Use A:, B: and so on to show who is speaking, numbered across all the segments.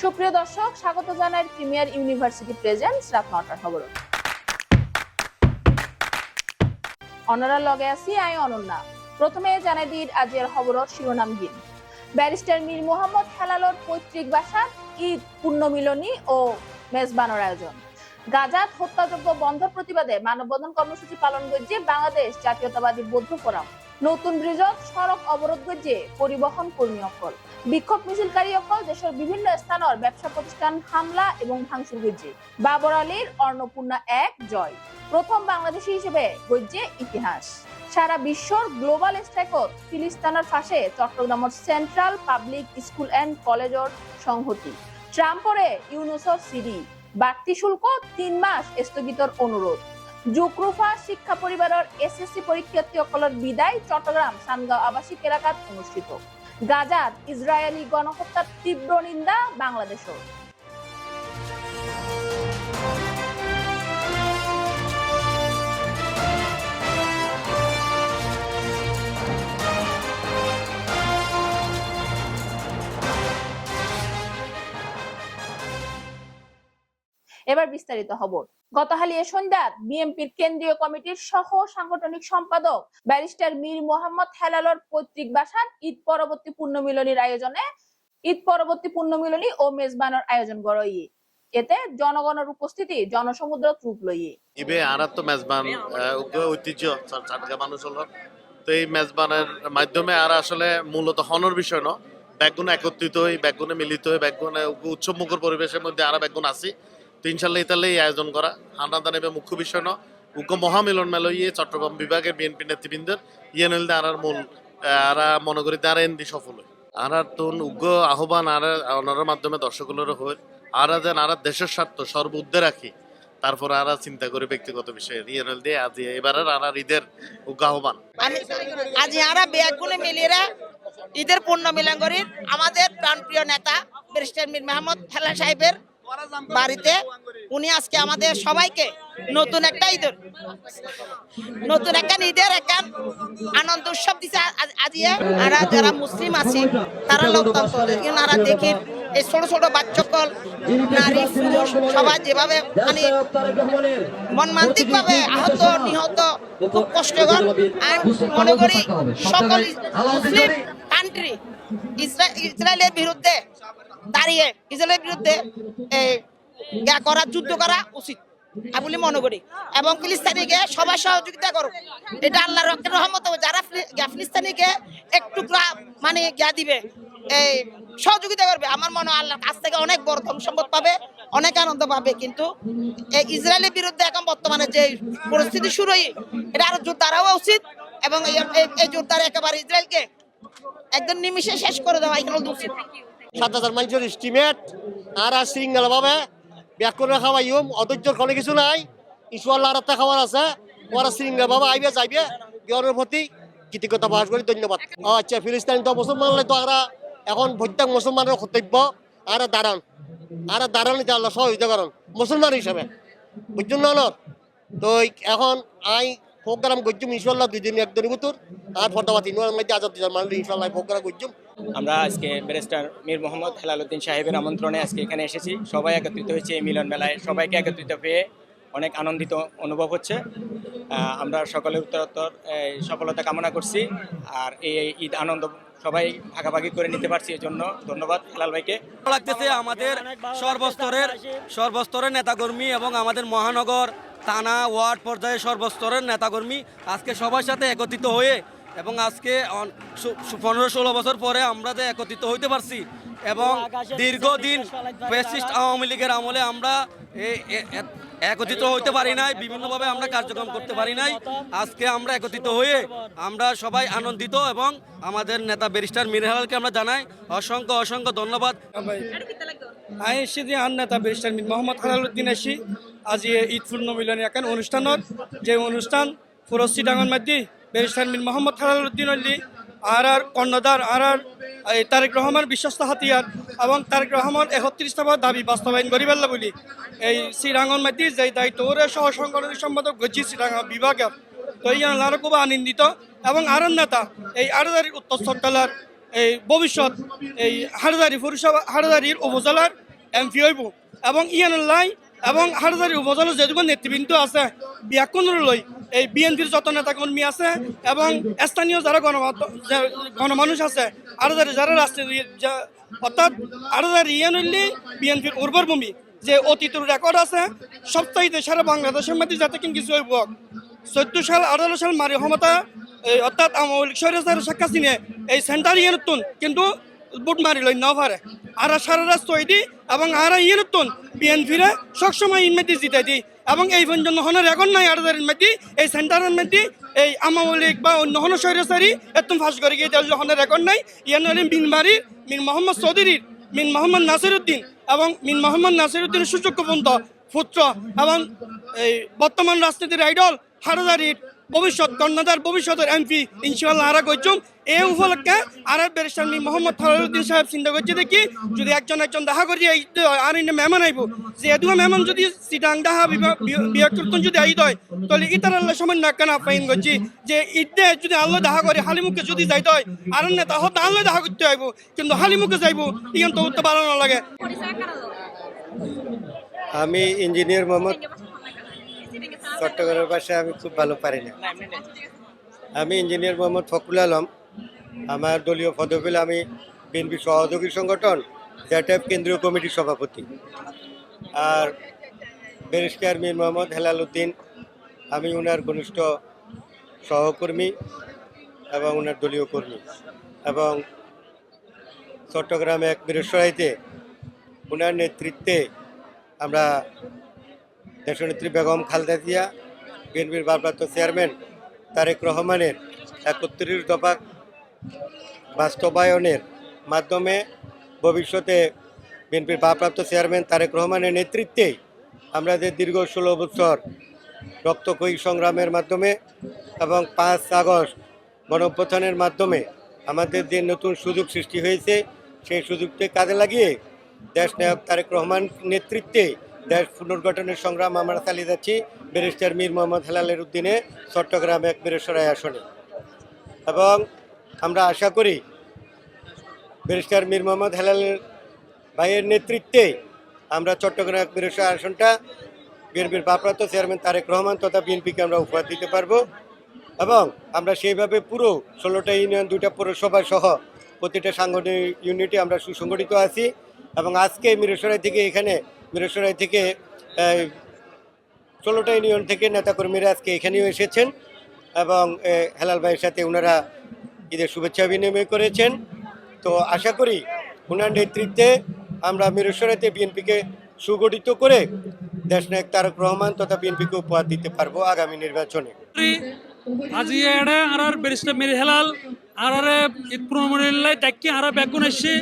A: সুপ্রিয় দর্শক, স্বাগত জানাই প্রিমিয়ার ইউনিভার্সিটি প্রেজেন্টস রাত ৯টার খবর। অনরার লগে আছি আই অনন্যা। প্রথমে জানাই দিই আজের খবরর শিরোনামগীন। ব্যারিস্টার মীর মোহাম্মদ হেলালর পৈতৃক বাসাত ঈদ পুণ্যমিলনী ও মেজবানোর আয়োজন। গাজাত হত্যাযজ্ঞ বন্ধ প্রতিবাদে মানববন্ধন কর্মসূচি পালন করছে বাংলাদেশ জাতীয়তাবাদী বৌদ্ধ ফোরাম। নতুন ব্রিজত সড়ক অবরোধ করছে পরিবহন কর্মী অকল। বিক্ষোভ মিছিলকারী অকল দেশের বিভিন্ন স্থানের ব্যবসা প্রতিষ্ঠান হামলা এবং ভাঙচুর করছে। বাবর আলীর অন্নপূর্ণা এক জয়। প্রথম বাংলাদেশী হিসেবে গড়ছে ইতিহাস। সারা বিশ্বর গ্লোবাল স্ট্রাইকত ফিলিস্তিনের ফাঁসে চট্টগ্রামের সেন্ট্রাল পাবলিক স্কুল এন্ড কলেজর সংহতি। ট্রাম্পরে ইউনুসর সিডি বাড়তি শুল্ক ৩ মাস স্থগিতর অনুরোধ। জুকরুফা শিক্ষা পরিবারের এসএসসি পরীক্ষার্থী অকলের বিদায় চট্টগ্রাম সানগাঁও আবাসিক এলাকাত অনুষ্ঠিত। গাজাত ইসরায়েলি গণহত্যার তীব্র নিন্দা বাংলাদেশও। এবার বিস্তারিত খবর। গতকাল সন্ধ্যায় বিএনপির কেন্দ্রীয় কমিটির সহ সাংগঠনিক সম্পাদক ব্যারিস্টার মীর মোহাম্মদ হেলালর পৈতৃক বাসার ঈদ পরবর্তী পুণ্যমিলনী ও মেজবানোর আয়োজন গড়ই। এতে জনগণের উপস্থিতি জনসমুদ্র রূপ লইয়ে
B: ইবে আর তো মেজবান ঐতিহ্য চাটগা মানুষ হলো। তো এই মেজবানের মাধ্যমে আর আসলে মূলত হনর বিষয় নয়, ব্যাগুন একত্রিত হই, ব্যাগুনে মিলিত হই, ব্যাগুনে উৎসব মুখর পরিবেশের মধ্যে আর ব্যাগুন আসি। তো ইনশাল্লাহ ইতালে এই আয়োজন করা হানাদান এবার মুখ্য বিষয় নয়। উগ্র মহামিলন মেলো ইয়ে চট্টগ্রাম বিভাগের বিএনপি নেতৃবৃন্দের ইয়ে নইলে আর মূল আর মনে করি তারা এনদি সফল হয়। আর তোন উগ্র আহ্বান আর অনার মাধ্যমে দর্শকগুলোর হয় আর যেন আর দেশের স্বার্থ সর্বোচ্চে রাখি, তারপর আর চিন্তা করে ব্যক্তিগত বিষয়ে ইয়ে নইল দিয়ে আজ এবারের আর ঈদের উগ্র আহ্বান।
C: আজ আরা বেগুনে মিলিয়ে ঈদের পূর্ণ মিলন করি আমাদের প্রাণপ্রিয় নেতা ব্যারিস্টার মীর মোহাম্মদ হেলাল সাহেবের বাড়িতে। উনি আজকে আমাদের সবাইকে নতুন একটা ঈদের একটা আনন্দ উৎসব দিচ্ছে। আজিয়ে আর যারা মুসলিম আছে তারা লোকতন্ত্র দেখি এই ছোট ছোট বাচ্চকল নারী পুরুষ সবাই যেভাবে মানে মর্মান্তিক ভাবে আহত নিহত খুব কষ্টকর। আমি মনে করি সকল মুসলিম কান্ট্রি ইসরায়েলের বিরুদ্ধে দাঁড়িয়ে ইসরায়েলের বিরুদ্ধে যুদ্ধ করা উচিত আমি বলে মনে করি, এবং ফিলিস্তিনিকে সবাই সহযোগিতা করুক। এটা আল্লাহর রহমত। যারা ফিলিস্তিনিকে একটু মানে দিবে এই সহযোগিতা করবে, আমার মনে হয় আল্লাহর কাছ থেকে অনেক বড় ধন সম্পদ পাবে, অনেক আনন্দ পাবে। কিন্তু এই ইসরায়েলের বিরুদ্ধে এখন বর্তমানে যে পরিস্থিতি শুরু হয়ে এটা আরো জোরদার হওয়া উচিত, এবং এই জোরদার একেবারে ইসরায়েলকে একদম নিমিষে শেষ করে দেওয়া এখানে উচিত।
D: ৭,০০০ মানুষের এস্টিমেট আর শৃঙ্খলা ভাবে ব্যাক করে খাওয়াইম, অধৈর্যর কোনো কিছু নাই। ইনশাআল্লাহ আর একটা খাবার আছে, ওরা শৃঙ্খলা ভাবে আইবে যাইবে। গণের প্রতি কৃতজ্ঞতা প্রকাশ করি, ধন্যবাদ। আচ্ছা, ফিলিস্তিন তো মুসলমান তো আমরা এখন প্রত্যেক মুসলমানের কর্তব্য আর দাঁড়ান নিতে আল্লাহ সহযোগিতা করেন মুসলমান হিসাবে, বুঝছেন না? তো এখন আই প্রোগ্রাম করছুম ইনশাল্লাহ 2 দিন 1 দিনের ভিতর আর ফটোবাতি মধ্যে আজাদ মানুষ ইনশাল্লাহ প্রোগ্রাম করছুম।
E: আমরা আজকে ব্যারিস্টার মীর মোহাম্মদ হেলালুদ্দিন সাহেবের আমন্ত্রণে আজকে এখানে এসেছি। সবাই একত্রিত হয়েছে এই মিলন মেলায়। সবাইকে একত্রিত পেয়ে অনেক আনন্দিত অনুভব হচ্ছে। আমরা সকলের উত্তরোত্তর সফলতা কামনা করছি। আর এই ঈদ আনন্দ সবাই ভাগাভাগি করে নিতে পারছি, এর জন্য ধন্যবাদ হেলাল ভাইকে।
F: লাগতেছে আমাদের সর্বস্তরের নেতাকর্মী এবং আমাদের মহানগর থানা ওয়ার্ড পর্যায়ে সর্বস্তরের নেতাকর্মী আজকে সবার সাথে একত্রিত হয়ে, এবং আজকে 15-16 বছর পরে আমরা যে একত্রিত হইতে পারছি, এবং দীর্ঘদিন ফ্যাসিস্ট আওয়ামী লীগের আমলে আমরা একত্রিত হইতে পারি নাই, বিভিন্নভাবে আমরা কার্যক্রম করতে পারি নাই। আজকে আমরা একত্রিত হয়ে আমরা সবাই আনন্দিত, এবং আমাদের নেতা ব্যারিস্টার মীর হেলালকে আমরা জানাই অসংখ্য ধন্যবাদ। আমি এসেছি আর নেতা ব্যারিস্টার মীর মোহাম্মদ হেলালুদ্দিন এসি আজি ঈদ পুণ্যমিলনী এখন অনুষ্ঠানত, যে অনুষ্ঠান পুরো চিটাগং মধ্যে ব্যারিস্টার মীর মোহাম্মদ হেলালুদ্দিন আলী আর কর্ণধার আর তারেক রহমান বিশ্বস্ত হাতিয়ার, এবং তারেক রহমান 31 দফা দাবি বাস্তবায়ন করিবেলা বলি এই চিটাগং মধ্যে যে দায়িত্ব সহ সংগঠনের সম্পাদক গজি চিটাগং বিভাগের। তো এই আরো খুব আনন্দিত, এবং আরো নেতা এই আরদারির উত্তরতলার এই ভবিষ্যৎ এই হাটহাজারী পৌরসভা হাটহাজারীর উপজেলার
G: এমপি হইব এবং ইয়ানুল্লাহ এবং হাটহাজারী উপজেলার যেটুকু নেতৃবৃন্দ আছে বিয়াকুনুর লই এই বিএনপির যত নেতাকর্মী আছে এবং স্থানীয় যারা গণমানুষ আছে হাটহাজারী যারা রাজনীতি অর্থাৎ হাটহাজারী ইয়ানুল্লি বিএনপির উর্বর ভূমি যে অতীতের রেকর্ড আছে সপ্তাহে সারা বাংলাদেশের মধ্যে যাতে কিন্তু কিছু হইব 14 সাল 18 সাল মারি ক্ষমতা অর্থাৎ আওয়ামী লীগ শেখ হাসিনা এই সেন্টার ইয়ে নতুন কিন্তু বুট মারি লই না পারে আর সারা রাত তৈরি এবং আর ইয়ে নতুন বিএনপিরা সবসময় ইনমেতি জিতাই দিই এবং এই পর্যন্ত হনের রেকর্ড নাই আড়াদের ইনমেতি এই সেন্টারের মধ্যে এই আওয়ামী লীগ বা অন্য হন স্বৈরাচারী একদম ফাঁস করে গিয়ে হনের রেকর্ড নাই ইয়ান হলেন মিন মোহাম্মদ চৌধুরীর মিন মোহাম্মদ নাসিরউদ্দিন এবং মিন মোহাম্মদ নাসিরউদ্দিনের সুযোগ্য পুত্র এবং এই বর্তমান রাজনীতির আইডল হাটহাজারীর ভবিষ্যৎ কর্ণধার ভবিষ্যতের এমপি ইনশাআল্লাহ আরা কইছুম এই উপলক্ষে আর ব্যারিস্টার মীর মোহাম্মদ হেলালুদ্দিন সাহেব চিন্তা করছে দেখি যদি একজন দেখা করি আর ইনে মেহমান আইব যে এদুয়া মেহমান যদি সিটাং ডাহা বিয়াকুরতুন যদি আইদ হয় তাহলে ইতার আল্লাহ সামান্য কেনা ফাইন করছি যে ঈদে যদি আল্লাহ দেখা করে হালিমুখে যদি যাইতে হয় আর নেতা হতে আল্লাহ দেখা করতে আইব কিন্তু হালিমুখে যাইব ইগান তো উঠতে ভালো না লাগে।
H: আমি ইঞ্জিনিয়ার মোহাম্মদ চট্টগ্রামের ভাষা আমি খুব ভালো পারি না। আমি ইঞ্জিনিয়ার মোহাম্মদ ফখরুল আলম, আমার দলীয় পদবি আমি বিএনপি সহযোগী সংগঠন জ্যাটাইপ কেন্দ্রীয় কমিটির সভাপতি। আর ব্যারিস্টার মীর মোহাম্মদ হেলালুদ্দিন আমি ওনার ঘনিষ্ঠ সহকর্মী এবং ওনার দলীয় কর্মী এবং চট্টগ্রামে এক বীরসরাইতে ওনার নেতৃত্বে আমরা দেশনেত্রী বেগম খালেদা জিয়া, বিএনপির ভারপ্রাপ্ত চেয়ারম্যান তারেক রহমানের 31 দফা বাস্তবায়নের মাধ্যমে ভবিষ্যতে বিএনপির ভারপ্রাপ্ত চেয়ারম্যান তারেক রহমানের নেতৃত্বে আমাদের দীর্ঘ 16 বছর রক্তক্ষয়ী সংগ্রামের মাধ্যমে এবং 5 আগস্ট গণঅভ্যুত্থানের মাধ্যমে আমাদের যে নতুন সুযোগ সৃষ্টি হয়েছে সেই সুযোগকে কাজে লাগিয়ে দেশনায়ক তারেক রহমান নেতৃত্বে দেশ পুনর্গঠনের সংগ্রাম আমরা চালিয়ে যাচ্ছি ব্যারিস্টার মীর মোহাম্মদ হেলালের উদ্দিনে চট্টগ্রাম এক বীরসরাই আসনে। এবং আমরা আশা করি ব্যারিস্টার মীর মোহাম্মদ হেলালের ভাইয়ের নেতৃত্বে আমরা চট্টগ্রাম এক বীরসরাই আসনটা বিএনপির ভারপ্রাপ্ত চেয়ারম্যান তারেক রহমান তথা বিএনপিকে আমরা উপহার দিতে পারবো এবং আমরা সেইভাবে পুরো 16টা ইউনিয়ন 2টা পৌরসভা সহ প্রতিটা সাংগঠনিক ইউনিটে আমরা সুসংগঠিত আছি এবং আজকে মিরসরাই থেকে 16টা ইউনিয়ন থেকে নেতাকর্মীরা আজকে এখানেও এসেছেন এবং হেলাল ভাইয়ের সাথে ওনারা ঈদের শুভেচ্ছা বিনিময় করেছেন। তো আশা করি ওনার নেতৃত্বে আমরা মিরসরাইতে বিএনপিকে সুগঠিত করে দেশনায়ক তারেক রহমান তথা বিএনপিকে উপহার দিতে পারবো আগামী নির্বাচনে।
I: আজি এড়ে আর ব্যারিস্টার মীর হেলাল আর ঈদ পুনর্মিলনায় দেখি আর বেগুন এসছি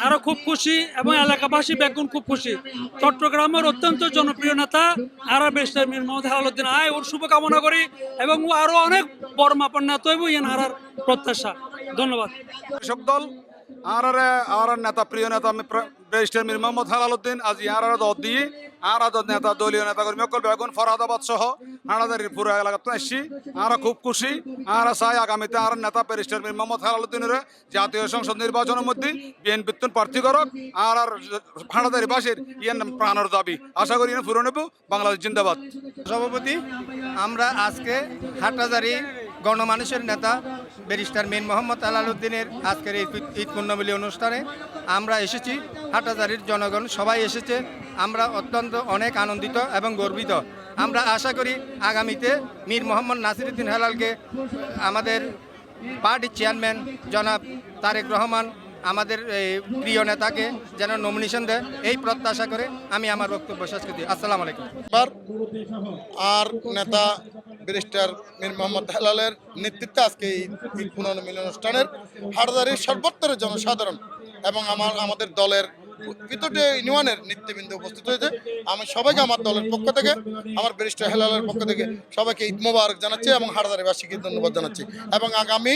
I: আরো খুব খুশি এবং এলাকাবাসী বেগুন খুব খুশি। চট্টগ্রামের অত্যন্ত জনপ্রিয় নেতা আর ব্যারিস্টার মীর মোহাম্মদ হেলালুদ্দিন আয় ওর শুভকামনা করি এবং ও আরো অনেক বড় মাপের নেতা হইব ইয়ান আর প্রত্যাশা। ধন্যবাদ।
J: কৃষক দল আর নেতা প্রিয় নেতা ব্যারিস্টার মীর মোহাম্মদ হেলালুদ্দিন আজ আর দিয়ে আর নেতা দলীয় নেতাকর্মী সকল বেগুন ফরহাদাবাদ সহ হাটাজারির পুরো এলাকাতে এসছি আর খুব খুশি আর চাই আগামীতে আর নেতা ব্যারিস্টার মীর মোহাম্মদ হেলালুদ্দিনের জাতীয় সংসদ নির্বাচনের মধ্যে বিএনপি প্রার্থী করক আর হাটাজারিবাসীর ইয়ান প্রাণের দাবি আশা করি পূরণ হব। বাংলাদেশ জিন্দাবাদ।
K: সভাপতি আমরা আজকে হাটহাজারী গণমানুষের নেতা ব্যারিস্টার মীর মোহাম্মদ হেলালুদ্দিনের আজকের এই ঈদ পুণ্যমিলনী অনুষ্ঠানে আমরা এসেছি। হাটহাজারীর জনগণ সবাই এসেছে, আমরা অত্যন্ত অনেক আনন্দিত এবং গর্বিত। আমরা আশা করি আগামীতে মীর মোহাম্মদ নাসিরউদ্দিন হেলালকে আমাদের পার্টির চেয়ারম্যান জনাব তারেক রহমান আমাদের প্রিয় নেতাকে যেন নমিনেশন দেয় এই প্রত্যাশা করে আমি আমার বক্তব্য শেষ করি। আসসালামু আলাইকুম।
L: আর নেতা ব্যারিস্টার মীর মোহাম্মদ হেলালের নেতৃত্বে আজকে এই ঈদ পুনর্মিলনী অনুষ্ঠানের হাটহাজারীর সর্বত্রের জনসাধারণ এবং আমাদের দলের প্রতিটি ইউনিয়নের নেতৃবৃন্দ উপস্থিত হয়েছে। আমি সবাইকে আমার দলের পক্ষ থেকে আমার ব্যারিস্টার হেলালের পক্ষ থেকে সবাইকে ঈদ মোবারক জানাচ্ছি এবং হাটহাজারীবাসীকে ধন্যবাদ জানাচ্ছি এবং আগামী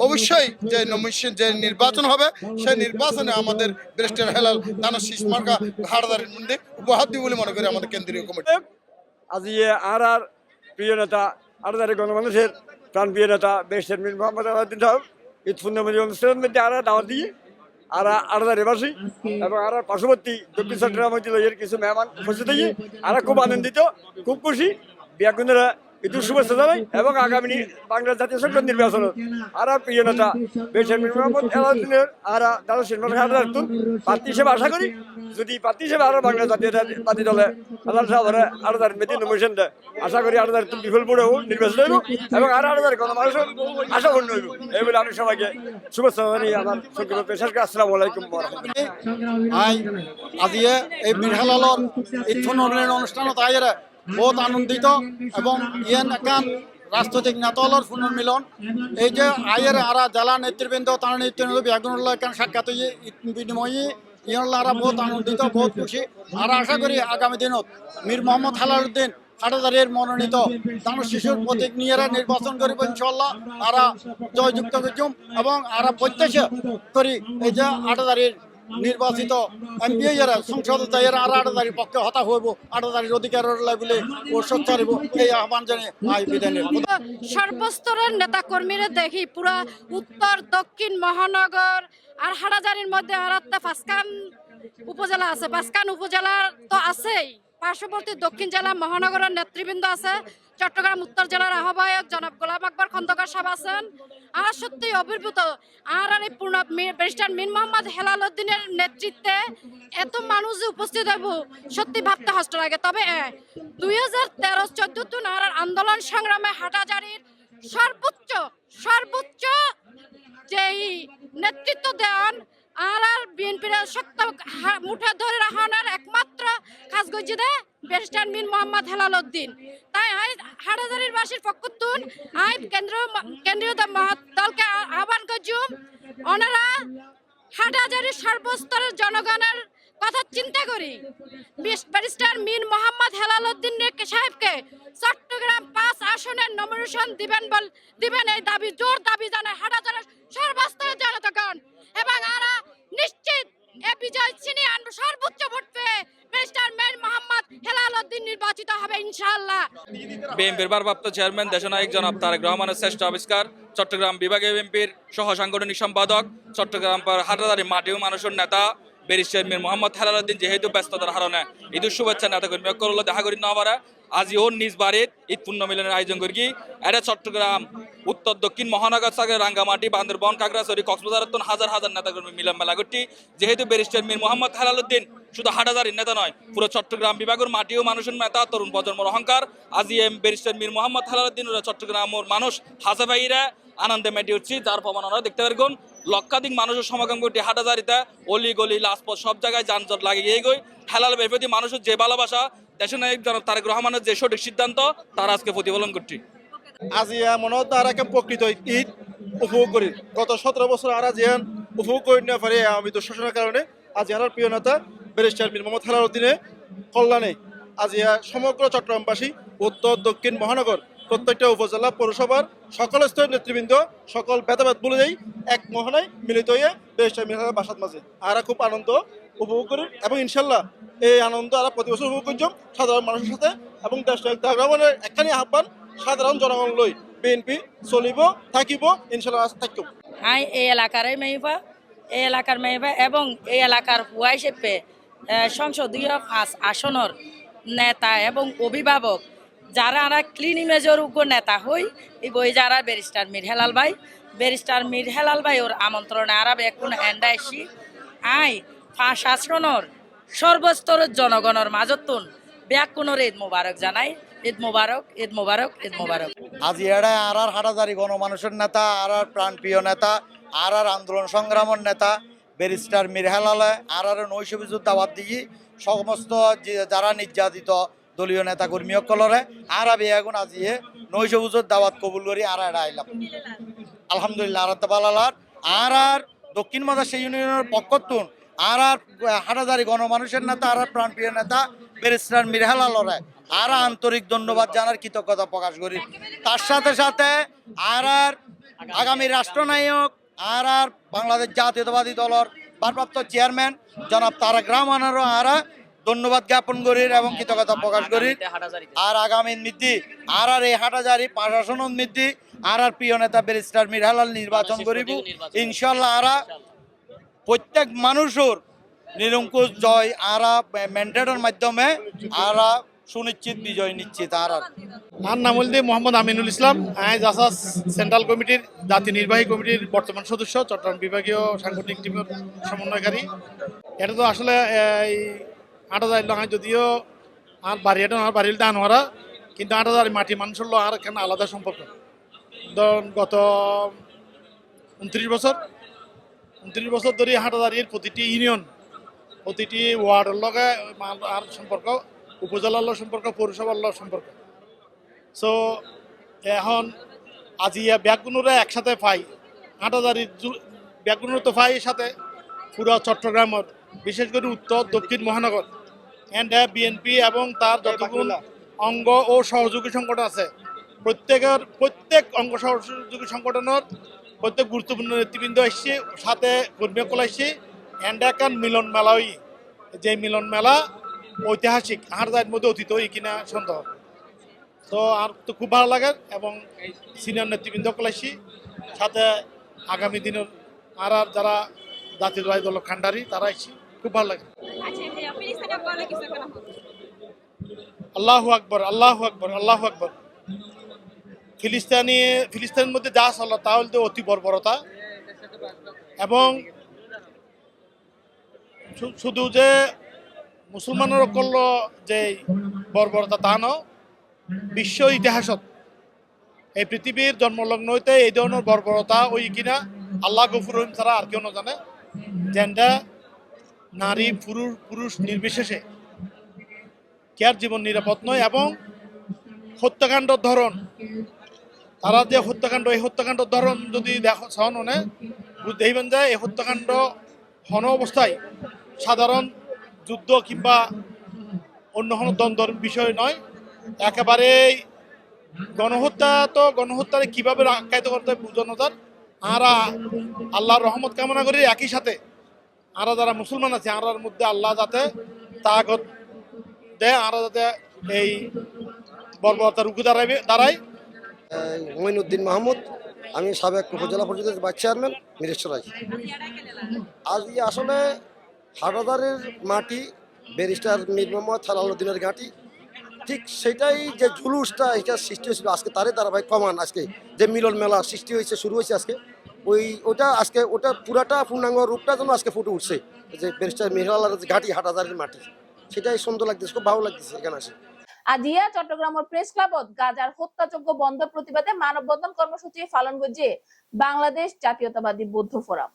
L: অবশ্যই যে নমিনেশন যে নির্বাচন হবে সেই নির্বাচনে আমাদের ব্যারিস্টার হেলাল দানা শীষ মার্কা হাটহাজারীর মধ্যে উপহার দিব বলে মনে করি আমাদের কেন্দ্রীয় কমিটি।
M: আজ আর প্রিয় নেতা হাটহাজারী গণমানুষের প্রাণ প্রিয় নেতা ব্যারিস্টার মীর মোহাম্মদ হেলালুদ্দিন সাহেব ঈদ পুণ্যমিলনী অনুষ্ঠানের মধ্যে আর দাওয়াত দিয়ে আর আড়াদারিবাসী এবং আর পার্শ্ববর্তী দক্ষিণ চট্টগ্রাম অঞ্চলের কিছু মেহমান উপস্থিত হয়ে আর খুব আনন্দিত, খুব খুশি। বিয়াকুনেরা ঈদুল শুভেচ্ছা জানাই এবং আগামী বাংলাদেশ জাতীয় সংসদ নির্বাচন আর প্রিয় নেতা বেশির মীর মোহাম্মদ হেলালুদ্দিনের আর দাদা সিনমান হাজারতুন প্রার্থী হিসেবে আশা করি, যদি প্রার্থী হিসেবে আরো বাংলাদেশ জাতীয়তাবাদী দলে আল্লাহ সাহেবের আলাদার মেদি নমিনেশন দেয়, আশা করি আলাদার বিফল পড়েও নির্বাচন হইব এবং আরো আলাদার কোনো মানুষের আশা পূর্ণ হইব। এই বলে আমি সবাইকে শুভেচ্ছা জানাই। আমার সংক্ষিপ্ত পেশাকে আসসালামু আলাইকুম ওয়া রাহমাতুল্লাহ।
L: আজি এই মীর হেলালর ঈদ পুনর্মিলন অনুষ্ঠানত আইরে বহুত আনন্দিত এবং ইয়ান একান রাজনৈতিক নেতালর পুনর্মিলন এই যে আইয়ের আরা জেলা নেতৃবৃন্দ তার নেতৃবৃন্দ বেগুনুল্লাহ একান সাক্ষাৎ বিনিময়ে ইয়ানলা আরা বহুত আনন্দিত, বহুত খুশি। আর আশা করি আগামী দিনত মীর মোহাম্মদ হেলালুদ্দিন হাটাজারির মনোনীত দানব শিশুর প্রতীক নিয়ে নির্বাচন করিব ইনশাল্লাহ। আরা জয়যুক্ত করছুম এবং আরা প্রত্যাশা করি এই যে হাটাজারির নির্বাচিত এমপি সংসদ আড়াদারির পক্ষে হতা হইব, আড়াদারির অধিকার বলে ও সোচ্চারিব, এই আহ্বান জানিয়ে আই বিধানের
N: সর্বস্তরের নেতা কর্মীরা দেখি পুরা উত্তর দক্ষিণ মহানগর আর হাটাজারির মধ্যে আর পাঁচখান উপজেলা আছে। পাঁচখান উপজেলার তো আছেই, পার্শ্ববর্তী দক্ষিণ জেলা মহানগরের নেতৃবৃন্দ আছে, চট্টগ্রাম উত্তর জেলার আহ্বায়ক জনাব গোলাম আকবর খন্দকার সাহেব আছেন। আর সত্যি অভিভূত আর এই পূর্ণ ব্যারিস্টার মীর মোহাম্মদ হেলালুদ্দিনের নেতৃত্বে এত মানুষ যে উপস্থিত হইব সত্যি ভাবতে কষ্ট লাগে। তবে 2013-14 আর আন্দোলন সংগ্রামে হাটাজারির সর্বোচ্চ যেই নেতৃত্ব দেন আর বিএনপির শক্ত মুঠে ধরে রাখানোর একমাত্র কাজ করছে ব্যারিস্টার মীর মোহাম্মদ হেলালুদ্দিন। তাই হাটাজারির বাসীর পক্ষতুন কেন্দ্রীয় দলকে আহ্বান করছুম, ওনারা হাটাজারির সর্বস্তরের জনগণের কথা চিন্তা করি ব্যারিস্টার মীর মোহাম্মদ হেলালুদ্দিন সাহেবকে চট্টগ্রাম 5 আসনের নমিনেশন দিবেন এই দাবি জোর দাবি জানায় হাটাজারির সর্বস্তরের জনগণ এবং আরা নিশ্চিত এ বিজয় ছিনিয়ে আনবে, সর্বোচ্চ ভোট পেয়ে ব্যারিস্টার মীর মোহাম্মদ হেলালুদ্দিন নির্বাচিত হবে ইনশাআল্লাহ।
O: বিএনপির ভারপ্রাপ্ত চেয়ারম্যান দেশনায়ক জনাব তারেক রহমানের শ্রেষ্ঠ আবিষ্কার, চট্টগ্রাম বিভাগীয় বিএনপির সহ সাংগঠনিক সম্পাদক, চট্টগ্রাম হাটাজারি মাটি ও মানুষের নেতা ব্যারিস্টার মীর মোহাম্মদ হেলালুদ্দিন যেহেতু ব্যস্ততার হারণে ঈদুল শুভেচ্ছা নেতা কর্মী করলো দেখা করি না পারা আজি ওর নিজ বাড়ির ঈদ পূর্ণ মিলনের আয়োজন করি। এটা চট্টগ্রাম উত্তর দক্ষিণ মহানগর সাগরে রাঙ্গামাটি বান্দরবন খাগড়াছড়ি কক্সবাজার হাজার হাজার নেতাকর্মী মিলন মেলা করছি। যেহেতু ব্যারিস্টার মীর মোহাম্মদ হেলালুদ্দিন শুধু হাটাজারির নেতা নয়, পুরো চট্টগ্রাম বিভাগের মাটি ও মানুষের নেতা, তরুণ প্রজন্মের অহংকার। আজি ব্যারিস্টার মীর মোহাম্মদ হেলালুদ্দিন চট্টগ্রামের মানুষ হাসাবাইরা আনন্দে মেটে উঠছি, যার প্রমাণ আমরা দেখতে পারবেন। লক্ষাধিক মানুষের সমাগম করতে হাটাজারিতে অলি গলি লাজপথ সব জায়গায় যানজট লাগিয়ে গই। হেলাল ভাইয়ের প্রতি মানুষের যে ভালোবাসা, দেশনায়ক জনাব তারেক রহমানের যে সঠিক সিদ্ধান্ত তার আজকে প্রতিফলন করছি।
L: আজি মনে তারা প্রকৃত ঈদ উপভোগ করি। গত 17 বছর আর জিয়ান উপভোগ করি না পারি আমি তো শোষণের কারণে আজ আমার প্রিয় নেতা ব্যারিস্টার মীর মোহাম্মদ হেলালুদ্দিনের কল্যাণে আজি সমগ্র চট্টগ্রামবাসী উত্তর দক্ষিণ মহানগর প্রত্যেকটা উপজেলা পৌরসভার সকল স্তরের নেতৃবৃন্দ সকল ভেদাভেদ বলে যাই এক মোহনায় মিলিত হয়ে ব্যারিস্টার মীর হেলাল বাসাত মাঝে আর খুব আনন্দ উপভোগ করি এবং ইনশাল্লাহ এই আনন্দ আর প্রতি বছর উপভোগ করছি সাধারণ মানুষের সাথে এবং দেশের একখানি আহ্বান সাধারণ জনগণ লই বিএনপি চলিব থাকিব ইনশাল্লাহ থাকিব।
N: আই এই এলাকার মেয়েবা এবং এই এলাকার হুয়া হিসেবে সংসদীয় 5 আসনের নেতা এবং অভিভাবক যারা ক্লিন ইমেজের উগ্র নেতা হই এই বই যারা ব্যারিস্টার মীর হেলাল ভাই ওর আমন্ত্রণে আরা এখন এন্ডা এসি আই 5 আসনের সর্বস্তরের জনগণের মাজতুন ব্যাকুণের ঈদ মোবারক জানাই। ঈদ মোবারক, ঈদ মোবারক, ঈদ মোবারক।
D: আজি এড়ায় আর হাটাজারি গণমানুষের নেতা, আর প্রাণপ্রিয় নেতা, আর আন্দোলন সংগ্রামের নেতা ব্যারিস্টার মীর হেলালে আর নৈশবিজুর দাওয়াত দিয়ে সমস্ত যারা নির্যাতিত দলীয় নেতা কর্মী সকলরে আর বেগুন আজিয়ে নৈশবিজুর দাওয়াত কবুল করি আর এড়া আইলাম আলহামদুলিল্লাহ। আর দক্ষিণ মাদাসা ইউনিয়নের পক্ষতুন আর হাটাজারি গণমানুষের নেতা আর প্রাণপ্রিয় নেতা ব্যারিস্টার মীর হেলালরে আর আন্তরিক ধন্যবাদ জানার কৃতজ্ঞতা প্রকাশ করি। তার সাথে সাথে আর আগামী রাষ্ট্রনায়ক আর বাংলাদেশ জাতীয়তাবাদী দলের ভারপ্রাপ্ত চেয়ারম্যান জনাব তারেক রহমানেরও আর ধন্যবাদ জ্ঞাপন করি এবং কৃতজ্ঞতা প্রকাশ করি। আর আগামী নীতি আর এই হাটাজারি 5 আসনের নীতি আর প্রিয় নেতা ব্যারিস্টার মীর হেলাল নির্বাচন করিব ইনশাল্লাহ। আর
K: প্রত্যেক মানুষের নিরঙ্কুশ জয় আরা ম্যান্ডেটের মাধ্যমে আরা সুনিশ্চিত বিজয় নিশ্চিত আর
L: আমার নাম হল মোহাম্মদ আমিনুল ইসলাম। আজ আসাস সেন্ট্রাল কমিটির জাতীয় নির্বাহী কমিটির বর্তমান সদস্য, চট্টগ্রাম বিভাগীয় সাংগঠনিক টিমের সমন্বয়কারী। এটা তো আসলে এই ৮,০০০ টাকা যদিও আর বাড়িটা আর বাড়ির দান হওয়া, কিন্তু ৮,০০০ মাটি মানুষের আর এখানে আলাদা সম্পর্ক। ধরুন গত ২৯ বছর ধরে ৮,০০০ প্রতিটি ইউনিয়ন, প্রতিটি ওয়ার্ডের লগে আর সম্পর্ক, উপজেলার সম্পর্ক, পৌরসভার সম্পর্ক। সো এখন আজিয়া ব্যাগগুলোরে একসাথে পাই, ৮,০০০ ব্যাগগুলো তো পাই সাথে পুরো চট্টগ্রামের, বিশেষ করে উত্তর দক্ষিণ মহানগর এন্ড বিএনপি এবং তার যতগুলো অঙ্গ ও সহযোগী সংগঠন আছে, প্রত্যেক অঙ্গ সহযোগী সংগঠনের প্রত্যেক গুরুত্বপূর্ণ নেতৃবৃন্দ এসছে, সাথে কর্মীসকল আসছে। এন্ড এখন মিলন মেলা, যে মিলন মেলা ঐতিহাসিক, ৮,০০০ মধ্যে অতীত কিনা সন্দেহ। তো আর তো খুব ভালো লাগে এবং সিনিয়র নেতৃবৃন্দ আসছি, সাথে আগামী দিনের আর যারা জাতীয়তাবাদী দল খান্ডারি তারা আসছি, খুব ভালো লাগে। আল্লাহু আকবর, আল্লাহু আকবর, আল্লাহু আকবর। ফিলিস্তিনের মধ্যে যা চল তা হল অতি বর্বরতা, এবং শুধু যে মুসলমানের করল যে বর্বরতা তা ন, বিশ্ব ইতিহাসত এই পৃথিবীর জন্মলগ্ন হইতে এই ধরনের বর্বরতা ওই কিনা আল্লাহ গফুর রহিম ছাড়া আর কেউ না জানে। যেটা নারী পুরুষ নির্বিশেষে কেয়ার জীবন নিরাপদ নয়, এবং হত্যাকাণ্ডর ধরন, তারা যে হত্যাকাণ্ড, এই হত্যাকাণ্ডর ধরন যদি সহন হনে বুঝতেইবেন যে এই হত্যাকাণ্ড হন অবস্থায় সাধারণ যুদ্ধ কিংবা অন্য কোনো দ্বন্দ্বর বিষয় নয়, একেবারেই গণহত্যা। তো গণহত্যারে কীভাবে আখ্যায়িত করতে হয় বুঝানো যার। আর আল্লাহর রহমত কামনা করি, একই সাথে আর যারা মুসলমান আছে আর মধ্যে আল্লাহ যাতে তাগত দেয়, আর যাতে এই বর্বরতা রুখে দাঁড়ায়।
D: মঈনুদ্দিন মাহমুদ, আমি সাবেক উপজেলা পরিষদের ভাইস চেয়ারম্যান, মিরেশ্বরাই। আজ আসলে ৮,০০০-এর মাটি ব্যারিস্টার মীর মোহাম্মদ হেলালুদ্দিনের ঘাঁটি, ঠিক সেটাই যে জুলুসটা এটা সৃষ্টি হয়েছিল আজকে, তারে ধারাবাহিক কমান আজকে যে মিলন মেলা সৃষ্টি হয়েছে, শুরু হয়েছে আজকে, ওটা পুরাটা পূর্ণাঙ্গ রূপটা যেন আজকে ফুটে উঠছে, যে ব্যারিস্টার মীর হেলালের ঘাঁটি ৮,০০০-এর মাটি, সেটাই সুন্দর লাগতেছে, খুব ভালো লাগতেছে এখানে আসে।
A: আজিয়া চট্টগ্রামের প্রেস ক্লাবত গাজার হত্যাযোগ্য বন্ধ প্রতিবাদে মানববন্ধন কর্মসূচি পালন করছে বাংলাদেশ জাতীয়তাবাদী বৌদ্ধ ফোরাম।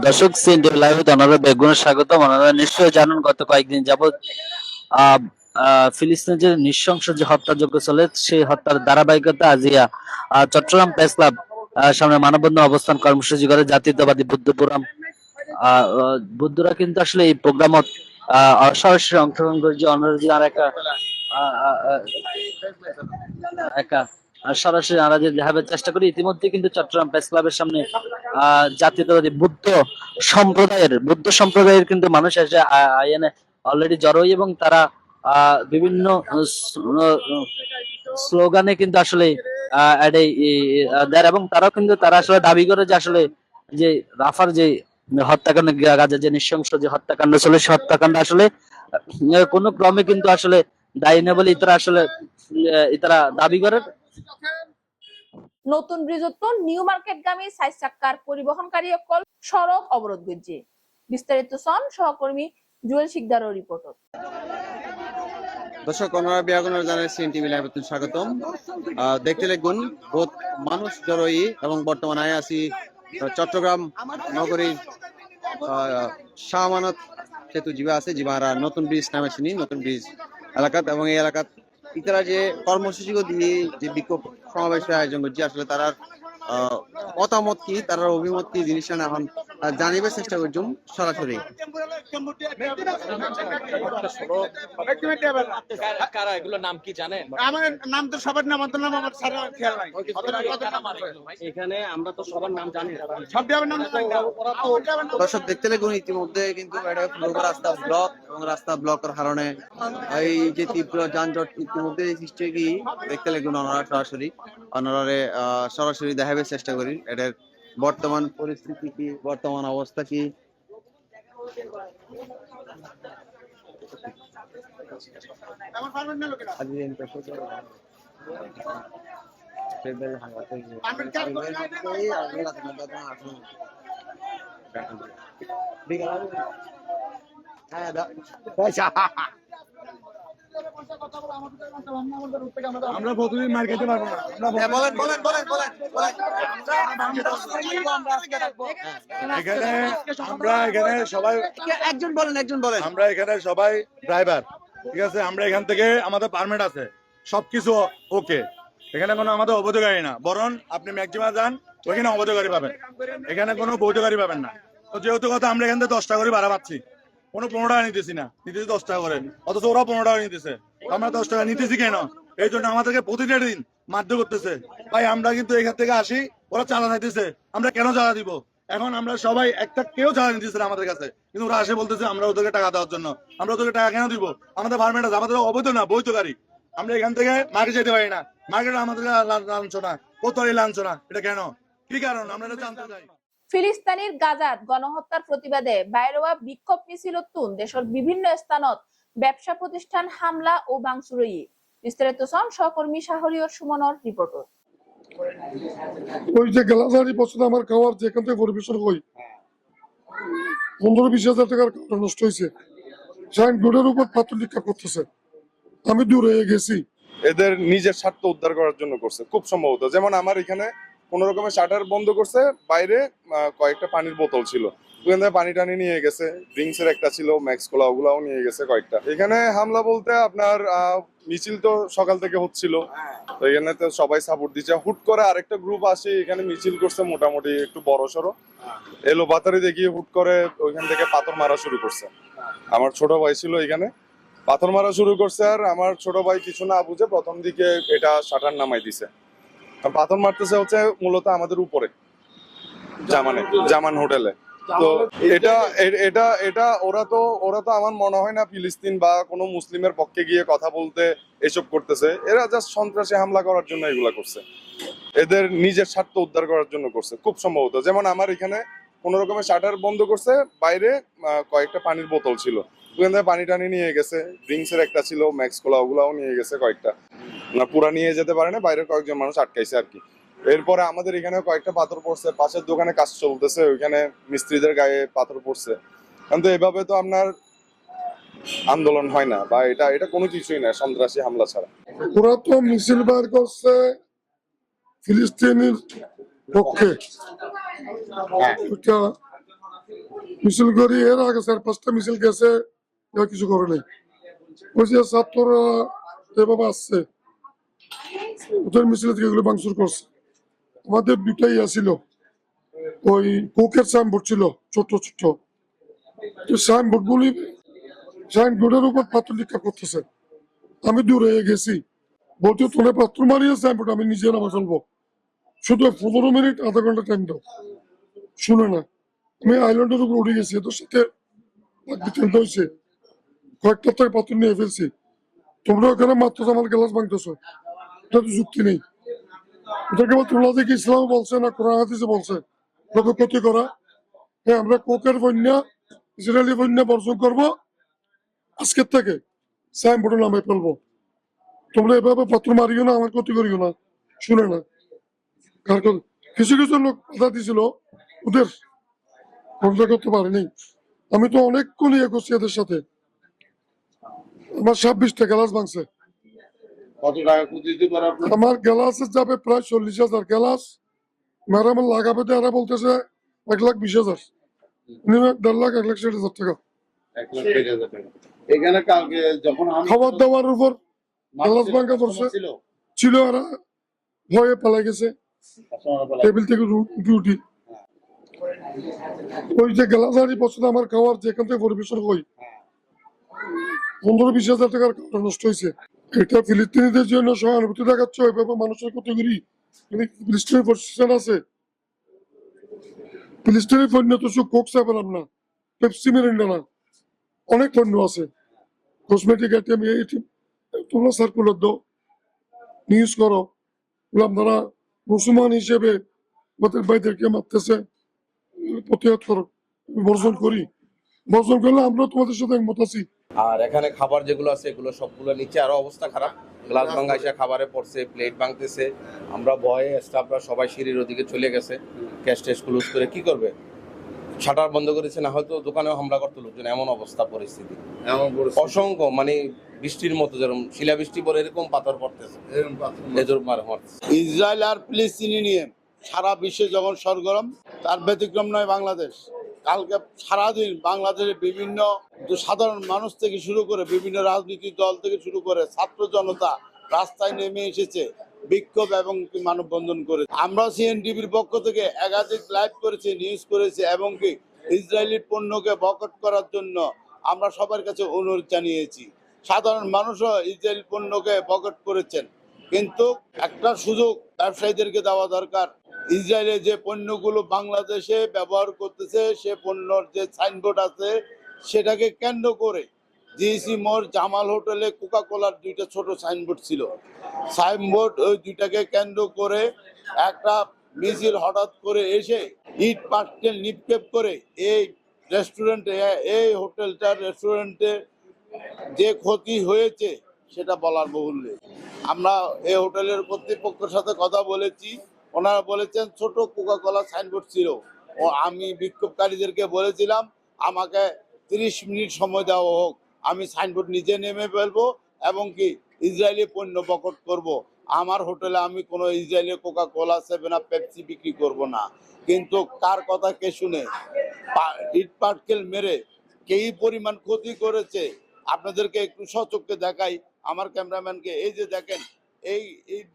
P: দর্শক, সিএনটিভি লাইভে আপনারা বেগুনের স্বাগতম। আপনারা নিশ্চয়ই জানেন গত কয়েকদিন যাবৎ ফিলিস্তিনের যে নৃশংস যে হত্যাযজ্ঞ চলে, সেই হত্যার ধারাবাহিকতা আজিয়া চট্টগ্রাম প্রেস ক্লাব সামনে মানববন্ধন অবস্থান কর্মসূচি করে জাতীয়তাবাদী বৌদ্ধ ফোরাম। বৌদ্ধরা কিন্তু আসলে এই প্রোগ্রামত সরাসরি অংশগ্রহণ করেছে, অন্যরা আর একা সরাসরি আমরা যে দেখাবার চেষ্টা করি। ইতিমধ্যে কিন্তু চট্টগ্রাম প্রেস ক্লাবের সামনে জাতীয়তাবাদী বৌদ্ধ সম্প্রদায়ের কিন্তু মানুষ এসে আইএনএ অলরেডি জড়ো, এবং তারা বিভিন্ন স্লোগানে কিন্তু আসলে দেয়, এবং তারা আসলে দাবি করে যে আসলে যে রাফার যে হত্যাকাণ্ড, গাজার যে নৃশংস যে হত্যাকাণ্ড চলে, সে হত্যাকাণ্ড আসলে কোনো ক্রমে কিন্তু আসলে দায়ী না বলে ইতারা দাবি করে।
A: নতুন ব্রিজত্ব নিউ মার্কেটগামী ৬ চাক্কার পরিবহনকারী অকল সড়ক অবরোধ করছে। বিস্তারিত সহকর্মী জুয়েল শিকদারের রিপোর্ট।
Q: দর্শক, জানাই সিএনটিভি লাইভে স্বাগতম। দেখতে লিখুন বহুত মানুষ জড়োই, এবং বর্তমানে আছি চট্টগ্রাম নগরীর শাহ আমানত সেতু জিবা আছে, জিবারা নতুন ব্রিজ নামে চিনি, নতুন ব্রিজ এলাকাত, এবং এই এলাকাত ইতারা যে কর্মসূচি দিয়ে যে বিক্ষোভ সমাবেশের আয়োজন করছে, আসলে তার মতামত কি, তার অভিমত কি, জিনিসটা এখন জানিবার চেষ্টা করছুম সরাসরি।
E: নাম কি জানেন?
L: আমার নাম তো সবার নাম, আমার নাম আমার সারা খেয়াল নাই।
E: এখানে আমরা তো সবার নাম জানি না,
L: সব নাম।
Q: দর্শক, দেখতে লাগুন ইতিমধ্যে কিন্তু রাস্তা ব্লক, এবং রাস্তা ব্লকের কারণে এই যে তীব্র যানজট ইতিমধ্যে সৃষ্টি কি দেখতে লাগুন। ওনারা সরাসরি দেখাবার চেষ্টা করি। এটার বর্তমান পরিস্থিতি কি, বর্তমান অবস্থা কি?
J: আমরা প্রতিদিন মার খেতে পারবো না। এখানে আমরা এখানে সবাই
Q: একজন বলেন।
J: আমরা এখানে সবাই ড্রাইভার, ঠিক আছে। আমরা এখান থেকে আমাদের পারমিট আছে, সবকিছু ওকে। এখানে কোনো আমাদের অবৈধ গাড়ি না, বরং আপনি ম্যাক্সিমাম যান ওইখানে অবৈধ গাড়ি পাবেন, এখানে কোনো বৈধ গাড়ি পাবেন না। তো যেহেতু কথা আমরা এখান থেকে 10 টাকা করে ভাড়া পাচ্ছি, কোনো 15 টাকা নিতেছি না, নিতেছি 10 টাকা করে, অথচ ওরা 15 টাকা নিতেছে। আমরা 10 টাকা নিতেছি কেন? এই জন্য আমাদেরকে প্রতিটা দিন মারধর করতেছে। ভাই আমরা কিন্তু এখান থেকে আসি, ওরা চালা খাইতেছে, আমরা কেন চালা দিব? এখন আমরা সবাই একটা কেউ চালা নিতেছে না আমাদের কাছে, কিন্তু ওরা আসে বলতেছে আমরা ওদেরকে টাকা দেওয়ার জন্য। আমরা ওদেরকে টাকা কেন দিব? আমাদের পারমিট আছে, আমাদের অবৈধ না, বৈধ গাড়ি। আমরা এখান থেকে মার্কেট যেতে পারি না, মার্কেটে আমাদের লাঞ্ছনা, কোথায় লাঞ্ছনা, এটা কেন, কি কারণ আমরা এটা জানতে চাই।
A: ফিলিস্তিনির গাজাত গণহত্যার প্রতিবাদে বাইরোয়া বিক্ষোভ মিছিল তুন দেশের বিভিন্ন স্থানত ব্যবসা প্রতিষ্ঠান হামলা ও ভাঙচুরই। বিস্তারিত সহকর্মী শাহরিয়র সুমনের রিপোর্ট।
R: ওই যে গ্লাসারি পছন্দ আমার খাওয়ার যেখান থেকে পরিবেশন হই 15-20 হাজার টাকার খাওয়া নষ্ট হয়েছে। সাইন বোর্ডের উপর পাথর নিক্ষেপ করতেছে, আমি দূরে গেছি।
J: এদের নিজের স্বার্থ উদ্ধার করার জন্য করছে খুব সম্ভবত। যেমন আমার এখানে কোন রকমের শাটার বন্ধ করছে, বাইরে কয়েকটা পানির বোতল ছিল, ওখান থেকে পানি টানি নিয়ে গেছে, ড্রিঙ্কস এর একটা ছিল, ম্যাক্স কোলা, ওগুলাও নিয়ে গেছে কয়েকটা। এখানে হামলা বলতে আপনার মিছিল তো সকাল থেকে হচ্ছিল, তো এখানে তো সবাই সাপোর্ট দিচ্ছে। হুট করে আরেকটা গ্রুপ আসে এখানে মিছিল করছে, মোটামুটি একটু বড় সড়ো, এলো বাতারি দেখিয়ে হুট করে ওইখান থেকে পাথর মারা শুরু করছে। আমার ছোট ভাই ছিল এখানে, পাথর মারা শুরু করছে, আর আমার ছোট ভাই কিছু না বুঝে প্রথম দিকে এটা শাটার নামাই দিছে। পাথর মারতেছে হচ্ছে মূলত আমাদের উপরে জামান হোটেলে। তো এটা এটা এটা ওরা তো আমার মনে হয় না ফিলিস্তিন বা কোনো মুসলিমের পক্ষে গিয়ে কথা বলতে এসব করতেছে। এরা জাস্ট সন্ত্রাসী হামলা করার জন্য এগুলা করছে, এদের নিজের স্বার্থ উদ্ধার করার জন্য করছে খুব সম্ভবত। যেমন আমার এখানে কোন রকমের শাটার বন্ধ করছে, বাইরে কয়েকটা পানির বোতল ছিল, ওখান থেকে পানি টানি নিয়ে গেছে, ড্রিঙ্কস এর একটা ছিল, ম্যাক্স কোলা, ওগুলাও নিয়ে গেছে কয়েকটা। না পুরা নিয়ে যেতে পারে না, বাইরের কয়েকজন মানুষ আটকাইছে আর কি। এরপরে আমাদের এখানে কয়েকটা পাথর পড়ছে, পাশের দোকানে কাজ চলতেছে, ওইখানে মিস্ত্রিদের গায়ে পাথর পড়ছে। কিন্তু এভাবে তো আপনার আন্দোলন হয় না, বা এটা কোনো কিছুই না সন্ত্রাসী হামলা ছাড়া।
R: ওরা তো মিছিল বার করছে ফিলিস্তিনের পক্ষে, ওইটা মিছিল করি। এর আগে 4-5টা মিছিল গেছে, কিছু করে নাই। ওই যে ছাত্ররা এভাবে আসছে, ওদের মিছিল থেকে এগুলো ভাঙচুর করছে। আমাদের দুটাই ছিল, ওই কোকের সাইনবোর্ড ছিল ছোট ছোট, সাইনবোর্ড গুলি সাইনবোর্ডের উপর পাথর নিক্ষেপ করতেছে, আমি দূরে গেছি। বলতে তোনে পাথর মারিয়ে সাইনবোর্ড আমি নিজে নামা চলবো, শুধু 15 মিনিট আধা ঘন্টা টাইম দাও। শুনে না, আমি আইল্যান্ডের উপর উঠে গেছি, এদের সাথে বিতর্ক হয়েছে, কয়েকটা থেকে পাথর নিয়ে ফেলছি। তোমরা ওখানে মাত্র আমার গ্লাস ভাঙতেছো, এটা তো যুক্তি নেই। ওদেরকে তোমরা দেখি ইসলাম বলছে না কোরআন হাদিসে বলছে লোক ক্ষতি করা। হ্যাঁ, আমরা কোকের বন্যা, ইসরায়েলি বন্যা বর্জন করবো, আজকের থেকে সাইনবোর্ডে নামে ফেলবো। তোমরা এভাবে পত্র মারিও না, আমার ক্ষতি করিও না। শুনে না, কিছু কিছু লোক কথা দিয়েছিল, ওদের বন্ধ করতে পারেনি। আমি তো অনেকক্ষণ ইয়ে করছি এদের সাথে, আমার 26টা গ্লাস ভাঙছে। আমার গ্লাস যাবে প্রায় 40,000 গ্লাস, ম্যাডাম লাগাবে এরা বলতেছে 1,20,000, 1.5 লাখ 1,60,000 টাকা।
L: এখানে কালকে যখন
R: খাবার দাবার উপর গ্লাস ভাঙা পড়ছে ছিল, এরা ভয়ে পালাই গেছে টেবিল থেকে উঠি। ওই যে গ্লাসারি পছন্দ আমার খাওয়ার যেখান থেকে পরিবেশন হই 15-20 হাজার টাকার খাওয়া নষ্ট হয়েছে। এটা ফিলিস্তিনিদের জন্য সহানুভূতি দেখাচ্ছে, ওইভাবে মানুষের ক্ষতি করি। ফিলিস্তিনি প্রশাসন আছে, ফিলিস্তিনি পণ্য তো শুধু কোক চা পেলাম না, পেপসি মিরিন্ডা না, অনেক পণ্য আছে, কসমেটিক আইটেম। তোমরা সার্কুলার দাও, নিউজ করো, আপনারা মুসলমান হিসেবে আমাদের ভাইদেরকে মারতেছে, প্রতিহত করো। বর্জন করি, বর্জন করলে আমরা তোমাদের সাথে একমত আছি।
S: আর এখানে খাবার যেগুলো আছে এগুলো সবগুলো নিচে, আরো অবস্থা খারাপ, গ্লাস ভাঙা এসে খাবারে পড়ছে, প্লেট ভাঙতেছে। আমরা ভয়ে স্টাফরা সবাই সিঁড়ির ওদিকে চলে গেছে, ক্যাশ টেস্ট ক্লোজ করে কি করবে, শাটার বন্ধ করেছে, না হয়তো দোকানেও হামলা করতে লোকজন, এমন অবস্থা পরিস্থিতি। অসংখ্য মানে বৃষ্টির মতো যেরকম শিলাবৃষ্টি পরে এরকম পাথর পড়তেছে,
L: ইসরায়েল আর ফিলিস্তিনি নিয়ে সারা বিশ্বে যখন সরগরম, তার ব্যতিক্রম নয় বাংলাদেশ। কালকে সারাদিন বাংলাদেশের বিভিন্ন সাধারণ মানুষ থেকে শুরু করে বিভিন্ন রাজনৈতিক দল থেকে শুরু করে ছাত্র জনতা রাস্তায় নেমে এসেছে, বিক্ষোভ এবং মানববন্ধন করে। আমরা সিএনটিভির পক্ষ থেকে একাধিক লাইভ করেছি, নিউজ করেছি, এবং কি ইসরায়েলি পণ্যকে বয়কট করার জন্য আমরা সবার কাছে অনুরোধ জানিয়েছি। সাধারণ মানুষও ইসরায়েল পণ্যকে বয়কট করেছেন, কিন্তু একটা সুযোগ ব্যবসায়ীদেরকে দেওয়া দরকার। ইসরায়েলে যে পণ্যগুলো বাংলাদেশে ব্যবহার করতেছে, সে পণ্যর যে সাইনবোর্ড আছে সেটাকে কেন্দ্র করে জিসি মোড় জামাল হোটেলে কোকা কোলার দুইটা ছোট সাইনবোর্ড ছিল, সাইনবোর্ড ওই দুইটাকে কেন্দ্র করে একটা মিছিল হঠাৎ করে এসে ইট পাটকেল নিক্ষেপ করে এই রেস্টুরেন্টে, এই হোটেলটার রেস্টুরেন্টে যে ক্ষতি হয়েছে সেটা বলার বহুল্য। আমরা এই হোটেলের কর্তৃপক্ষের সাথে কথা বলেছি, ওনারা বলেছেন ছোট কোকা কোলা সাইনবোর্ড ছিল। ও আমি বিক্ষোভকারীদেরকে বলেছিলাম আমাকে 30 মিনিট সময় দেওয়া হোক, আমি সাইনবোর্ড নিজে নেমে ফেলবো এবং কি ইসরায়েলি পণ্য বয়কট করব। আমার হোটেলে আমি কোনো Israeli coca cola, 7 up, Pepsi বিক্রি করব না। কিন্তু কার কথা কে শুনে, ইট পাটকেল মেরে কেই পরিমাণ ক্ষতি করেছে আপনাদেরকে একটু সচক্ষে দেখাই, আমার ক্যামেরাম্যানকে। এই যে দেখেন, এই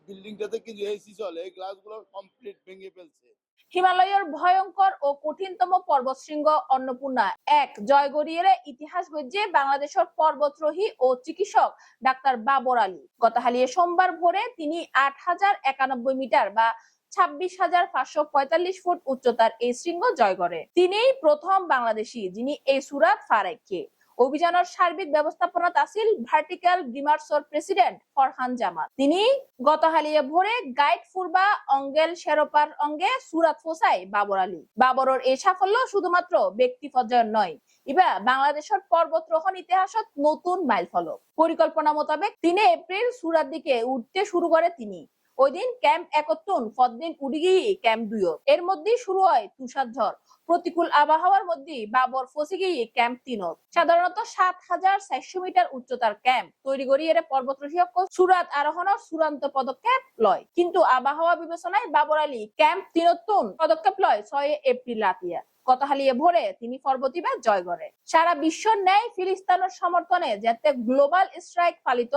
L: বিল্ডিংটাতে কিন্তু এসি চলে, এই গ্লাসগুলো কমপ্লিট ভেঙে ফেলছে।
A: হিমালয়ের ভয়ঙ্কর ও কঠিনতম পর্বতশৃঙ্গ অন্নপূর্ণা এক জয়গড়িয়ে ইতিহাস গজ্জে বাংলাদেশের পর্বতরোহী ও চিকিৎসক ডাক্তার বাবর আলী। গতকাল সোমবার ভোরে তিনি 8091 মিটার বা 26,545 ফুট উচ্চতার এই শৃঙ্গ জয় করে। তিনিই প্রথম বাংলাদেশী যিনি এই সুরাত ফারাইকে। অভিযানের সার্বিক ব্যবস্থাপনাত আছিল ভার্টিক্যাল ডিমার্সর প্রেসিডেন্ট ফরহান জামান। তিনি গতকালিয়ে ভোরে গাইড ফুরবা অঙ্গেল শেরোপার অঙ্গে সুরাত ফোসায় বাবর আলী। বাবরের এই সাফল্য শুধুমাত্র ব্যক্তি পর্যায়ের নয়, ইবা বাংলাদেশের পর্বতরোহণ ইতিহাসত নতুন মাইলফলক। পরিকল্পনা মোতাবেক 3 এপ্রিল সুরাত দিকে উঠতে শুরু করে তিনি। ওই দিন ক্যাম্প 71, পরদিন উড়ে গিয়ে ক্যাম্প 2। এর মধ্যে শুরু হয় তুষার ঝড়। প্রতিকূল আবহাওয়ার মধ্যে বাবর ফসে গিয়ে ক্যাম্প 3। সাধারণত 7400 মিটার উচ্চতার ক্যাম্প তৈরি করিয়ে পর্বতরোহী সুরাত আরোহণের চূড়ান্ত পদক্ষেপ লয়, কিন্তু আবহাওয়া বিবেচনায় বাবর আলী ক্যাম্প 3 পদক্ষেপ লয় 6 এপ্রিল রাতিয়া। গতকালিয়ে ভোরে তিনি পর্বতীবা জয় করে। সারা বিশ্বর ন্যায় ফিলিস্তিনের সমর্থনে যাতে গ্লোবাল স্ট্রাইক পালিত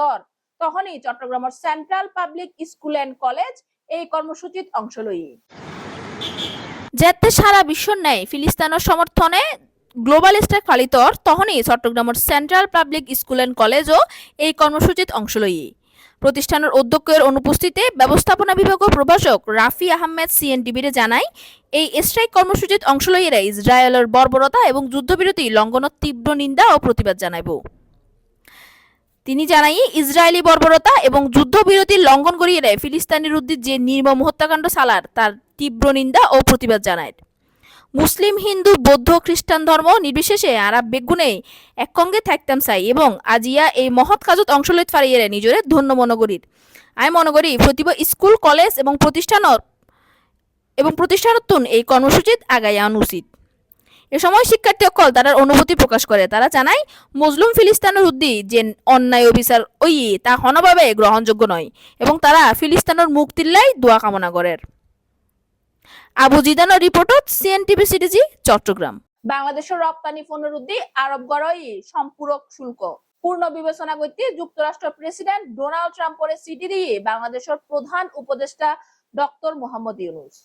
A: তখনই চট্টগ্রামের central public school and college এই কর্মসূচিত অংশ লই। যেতে সারা বিশ্বর ন্যায় ফিলিস্তিনের সমর্থনে গ্লোবাল স্ট্রাইক পালিত তখনই চট্টগ্রামের সেন্ট্রাল পাবলিক স্কুল এন্ড কলেজও এই কর্মসূচিত অংশ লই। প্রতিষ্ঠানের অধ্যক্ষের অনুপস্থিতিতে ব্যবস্থাপনা বিভাগের প্রভাষক রাফি আহমেদ সিএনটিভিরে জানায়, এই স্ট্রাইক কর্মসূচিত অংশ লইয়েরা ইসরায়েলের বর্বরতা এবং যুদ্ধবিরতি লঙ্ঘনের তীব্র নিন্দা ও প্রতিবাদ জানাইব। তিনি জানাই, ইসরায়েলি বর্বরতা এবং যুদ্ধবিরতি লঙ্ঘন করিয়ে ফিলিস্তিনের উদ্দিত যে নির্মম হত্যাকাণ্ড চালার তার তীব্র নিন্দা ও প্রতিবাদ জানায়। মুসলিম, হিন্দু, বৌদ্ধ, খ্রিস্টান ধর্ম নির্বিশেষে আরব বেগুনে একসঙ্গে থাকতাম চাই এবং আজিয়া এই মহৎ কাজত অংশ লইতে পারিয়ে নিজরে ধন্য মনগরীর। আমি মনে করি প্রতিভা স্কুল, কলেজ এবং প্রতিষ্ঠানতুন এই কর্মসূচিত আগাই আনা উচিত। এ সময় শিক্ষার্থী অকল তারা অনুভূতি প্রকাশ করে। তারা জানায়, মজলুম ফিলিস্তিনের উদ্দি যে অন্যায় অবিচার ওই তা হনভাবে গ্রহণযোগ্য নয় এবং তারা ফিলিস্তিনের মুক্তির লাই দোয়া কামনা করে। আবু জিদানের রিপোর্টত সিএনটিভি সিটিজি, চট্টগ্রাম। বাংলাদেশের রপ্তানি পণ্যের উদ্দি আরব গড়ই সম্পূরক শুল্ক পূর্ণ বিবেচনা করতে যুক্তরাষ্ট্র প্রেসিডেন্ট ডোনাল্ড ট্রাম্পের চিঠি দিয়ে বাংলাদেশের প্রধান উপদেষ্টা ডক্টর মোহাম্মদ ইউনূস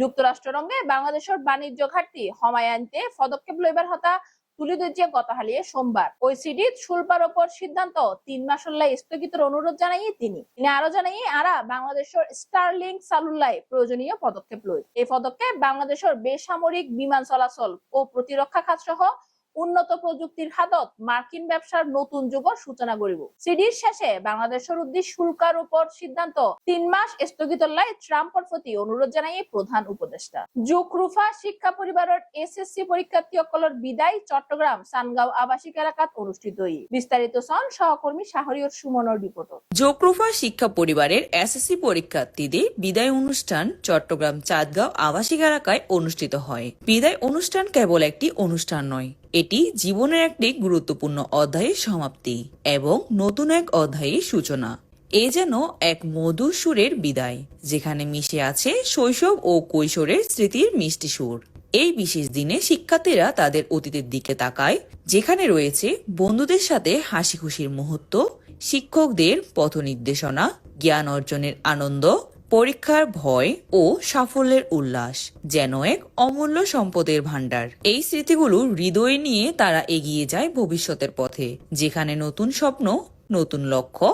A: যুক্তরাষ্ট্রের সঙ্গে বাংলাদেশের বাণিজ্য ঘাটতি কমায় আনতে পদক্ষেপ লইবার হতা তুলে দিয়েছে গতকালিয়ে সোমবার। ওই সিডিত শুল্পার ওপর সিদ্ধান্ত 3 মাসের স্থগিতের অনুরোধ জানাই তিনি আরো জানাই আরা বাংলাদেশের স্টারলিংক চালুল্লাই প্রয়োজনীয় পদক্ষেপ লই। এই পদক্ষেপ বাংলাদেশের বেসামরিক বিমান চলাচল ও প্রতিরক্ষা খাত সহ উন্নত প্রযুক্তির হাতত মার্কিন ব্যবসার নতুন যুগের সূচনা করিব। সিডির শেষে বাংলাদেশের উদ্দেশ্য শুল্কার উপর সিদ্ধান্ত 3 মাস স্থগিত লাই ট্রাম্পের প্রতি অনুরোধ জানাই প্রধান উপদেষ্টা। জোকরুফা শিক্ষা পরিবারের এসএসসি পরীক্ষার্থী অকলর বিদায় চট্টগ্রাম সানগাঁও আবাসিক এলাকাত অনুষ্ঠিত হই। বিস্তারিত সন সহকর্মী শাহরিয়র সুমনের রিপোর্ট।
T: জোকরুফা শিক্ষা পরিবারের এসএসসি পরীক্ষার্থীদের বিদায় অনুষ্ঠান চট্টগ্রাম চাঁদগাঁও আবাসিক এলাকায় অনুষ্ঠিত হয়। বিদায় অনুষ্ঠান কেবল একটি অনুষ্ঠান নয়, এটি জীবনের একটি গুরুত্বপূর্ণ অধ্যায়ের সমাপ্তি এবং নতুন এক অধ্যায়ের সূচনা। এ যেন এক মধুর সুরের বিদায়, যেখানে মিশে আছে শৈশব ও কৈশোরের স্মৃতির মিষ্টি সুর। এই বিশেষ দিনে শিক্ষার্থীরা তাদের অতীতের দিকে তাকায়, যেখানে রয়েছে বন্ধুদের সাথে হাসি খুশির মুহূর্ত, শিক্ষকদের পথ নির্দেশনা, জ্ঞান অর্জনের আনন্দ, পরীক্ষার ভয় ও সাফল্যের উল্লাস, যেন এক অমূল্য সম্পদের ভান্ডার। এই স্মৃতিগুলো হৃদয়ে নিয়ে তারা এগিয়ে যায় ভবিষ্যতের পথে, যেখানে নতুন স্বপ্ন, নতুন লক্ষ্য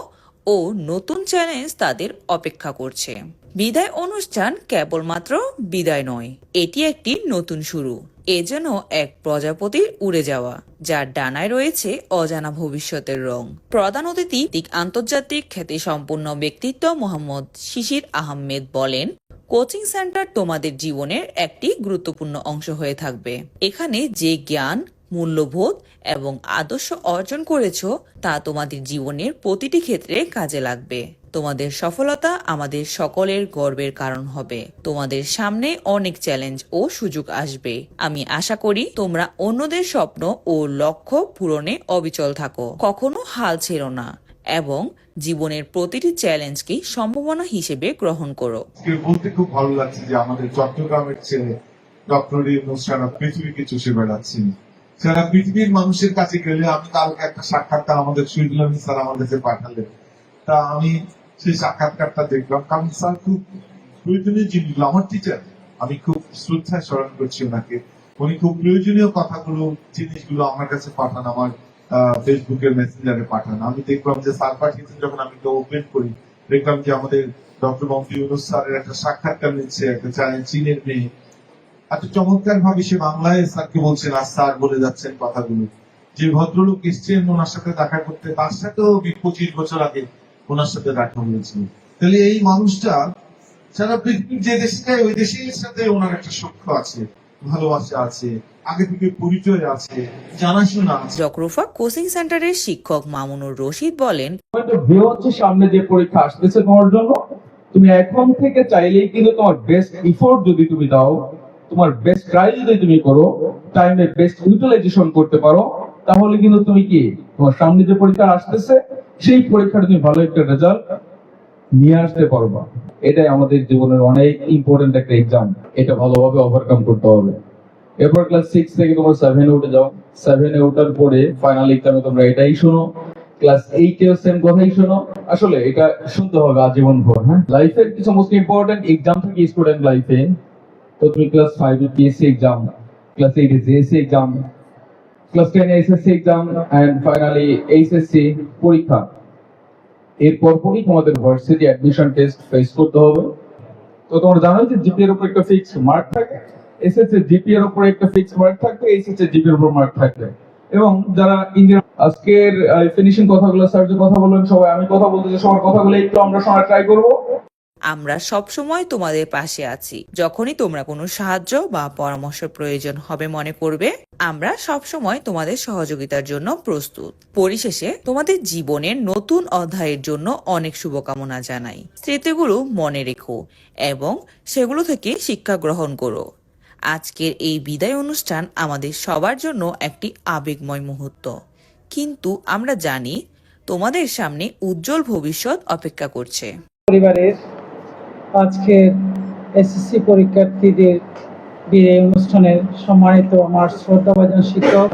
T: ও নতুন চ্যালেঞ্জ তাদের অপেক্ষা করছে। বিদায় অনুষ্ঠান কেবলমাত্র বিদায় নয়, এটি একটি নতুন শুরু। এ যেন এক প্রজাপতির উড়ে যাওয়া, যার ডানায় রয়েছে অজানা ভবিষ্যতের রং। প্রধান অতিথি আন্তর্জাতিক খ্যাতি সম্পন্ন ব্যক্তিত্ব মোহাম্মদ শিশির আহমেদ বলেন, কোচিং সেন্টার তোমাদের জীবনের একটি গুরুত্বপূর্ণ অংশ হয়ে থাকবে। এখানে যে জ্ঞান, মূল্যবোধ এবং আদর্শ অর্জন করেছো তা তোমাদের জীবনের প্রতিটি ক্ষেত্রে কাজে লাগবে। তোমাদের সফলতা আমাদের সকলের গর্বের কারণ হবে। তোমাদের সামনে অনেক চ্যালেঞ্জ ও সুযোগ আসবে। আমি আশা করি তোমরা অন্যদের স্বপ্ন ও লক্ষ্য পূরণে অবিচল থাকো, কখনো হাল ছেড়ো না এবং জীবনের প্রতিটি চ্যালেঞ্জকে সম্ভাবনা হিসেবে গ্রহণ করো।
U: বলতে খুব ভালো লাগছে যে আমাদের চট্টগ্রামের ছেলে ডক্টর ইউনূস সারা পৃথিবীকে চষে বেড়াচ্ছেন। সারা পৃথিবীর মানুষের কাছে গেলে, আমি কালকে একটা সাক্ষাৎকার আমাদের শহীদুল আমিন স্যার আমার কাছে পাঠালেন, তা আমি সেই সাক্ষাৎকারটা দেখলাম। কারণ স্যার খুব প্রয়োজনীয় জিনিসগুলো, আমার টিচার, আমি খুব শ্রদ্ধায় স্মরণ করছি ওনাকে। উনি খুব প্রয়োজনীয় কথাগুলো, জিনিসগুলো আমার কাছে পাঠান, আমার ফেসবুকের মেসেঞ্জারে পাঠান। আমি দেখলাম যে স্যার পাঠিয়েছেন, যখন আমি তো ওপেন করি দেখলাম যে আমাদের ডক্টর মোহাম্মদ ইউনূস স্যারের একটা সাক্ষাৎকার নিচ্ছে একটা চীনের মেয়ে। এত চমৎকার ভাবে সে বাংলায় স্যারকে বলছেন আর স্যার বলে যাচ্ছেন কথাগুলো। যে ভদ্রলোক এসছেন ওনার সাথে দেখা করতে, তার সাথেও 25 বছর আগে ওনার সাথে দেখা হয়েছিল। তাহলে এই মানুষটা সারা পৃথিবীর যে দেশে যায় ওই দেশের সাথে ওনার একটা সখ্য আছে, ভালোবাসা আছে, আগে থেকে পরিচয় আছে, জানাশোনা আছে।
T: জোকরুফা কোচিং সেন্টারের শিক্ষক মামুনুর রশিদ বলেন,
V: সামনে যে পরীক্ষা আসতেছে তোমার জন্য, তুমি এখন থেকে চাইলেই কিন্তু তোমার বেস্ট এফোর্ট যদি তুমি দাও, তোমার বেস্ট ট্রাই যদি তুমি করো, টাইমের বেস্ট ইউটিলাইজেশন করতে পারো, তাহলে কিন্তু তুমি কি তোমার সামনে যে পরীক্ষা আসতেছে সেই পরীক্ষাটা তুমি ভালো একটা রেজাল্ট নিয়ে আসতে পারবা। এটাই আমাদের জীবনের অনেক ইম্পর্টেন্ট একটা এক্সাম, এটা ভালোভাবে ওভারকাম করতে হবে। এরপর ক্লাস 6 থেকে তোমরা 7 এ উঠে যাও, 7 এ ওঠার পরে ফাইনাল এক্সামে তোমরা এটাই শোনো, ক্লাস 8 এও সেম কথাই শোনো। আসলে এটা শুনতে হবে আজীবন ভর। হ্যাঁ, লাইফের কিছু মোস্ট ইম্পর্টেন্ট এক্সাম থাকে স্টুডেন্ট লাইফে। তো তুমি ক্লাস 5 এ পিএসসি এক্সাম, ক্লাস 8 এ জেএসসি এক্সাম, ক্লাস 10 এ SSC exam and finally HSC পরীক্ষা। এরপর পরই তোমাদের ভার্সিটি অ্যাডমিশন টেস্ট ফেস করতে হবে। তো তোমরা জানো যে জিপিএ এর উপর একটা ফিক্সড মার্ক থাকে, এসএসসি জিপিএ এর উপর একটা ফিক্সড মার্ক থাকবে, এইচএসসি জিপিএ এর উপর মার্ক থাকবে। এবং যারা ইঞ্জিনিয়ার, আজকের ফিনিশিং কথাগুলো স্যার যে কথা বললেন, সবাই আমি কথা বলতে যে সবার কথাগুলো একটু আমরা শোনার ট্রাই করব।
T: আমরা সব সময় তোমাদের পাশে আছি। যখনই তোমরা কোনো সাহায্য বা পরামর্শ প্রয়োজন হবে মনে করবে, আমরা সব সময় তোমাদের সহযোগিতার জন্য প্রস্তুত। পরিশেষে তোমাদের জীবনের নতুন অধ্যায়ের জন্য অনেক শুভকামনা জানাই। স্মৃতিগুলো মনে রেখো এবং সেগুলো থেকে শিক্ষা গ্রহণ করো। আজকের এই বিদায় অনুষ্ঠান আমাদের সবার জন্য একটি আবেগময় মুহূর্ত, কিন্তু আমরা জানি তোমাদের সামনে উজ্জ্বল ভবিষ্যৎ অপেক্ষা করছে।
W: পরিবারের আজকের এসএসসি পরীক্ষার্থীদের বিদায় অনুষ্ঠানের সম্মানিত আমার শ্রদ্ধাভাজন শিক্ষক,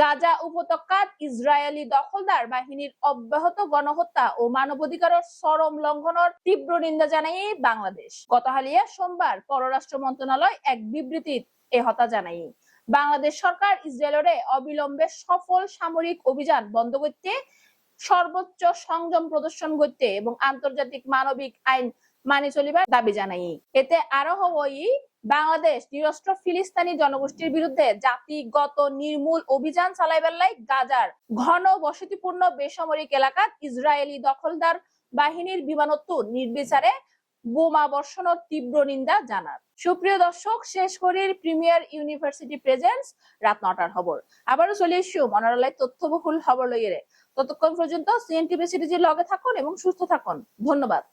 A: গাজা উপত্যকাত ইসরায়েলি দখলদার বাহিনীর অব্যাহত গণহত্যা ও মানবাধিকারের চরম লঙ্ঘনের তীব্র নিন্দা জানাই বাংলাদেশ। গতকালিয়া সোমবার পররাষ্ট্র মন্ত্রণালয় এক বিবৃতিত এ হতা জানাই। বাংলাদেশ সরকার ইসরায়েলের অবিলম্বে সফল সামরিক অভিযান বন্ধ করতে সর্বোচ্চ সংযম প্রদর্শন করতে এবং আন্তর্জাতিক মানবিক আইন মানি চলিবার দাবি জানাই। এতে আরো হবই বাংলাদেশ নিরস্ত্র ফিলিস্তিনি জনগোষ্ঠীর বিরুদ্ধে জাতিগত নির্মূল অভিযান চালাইবার লাই গাজার ঘন বসতিপূর্ণ বেসামরিক এলাকাত ইসরায়েলি দখলদার বাহিনীর বিমানত্ব নির্বিচারে বোমা বর্ষণের তীব্র নিন্দা জানার। সুপ্রিয় দর্শক, শেষ করির প্রিমিয়ার ইউনিভার্সিটি প্রেজেন্স রাত 9টার খবর। আবারও চলে এসো মনোরলায় তথ্যবহুল খবর লইয়ে। ততক্ষণ পর্যন্ত সিএনটিভি সিরিজের লগে থাকুন এবং সুস্থ থাকুন। ধন্যবাদ।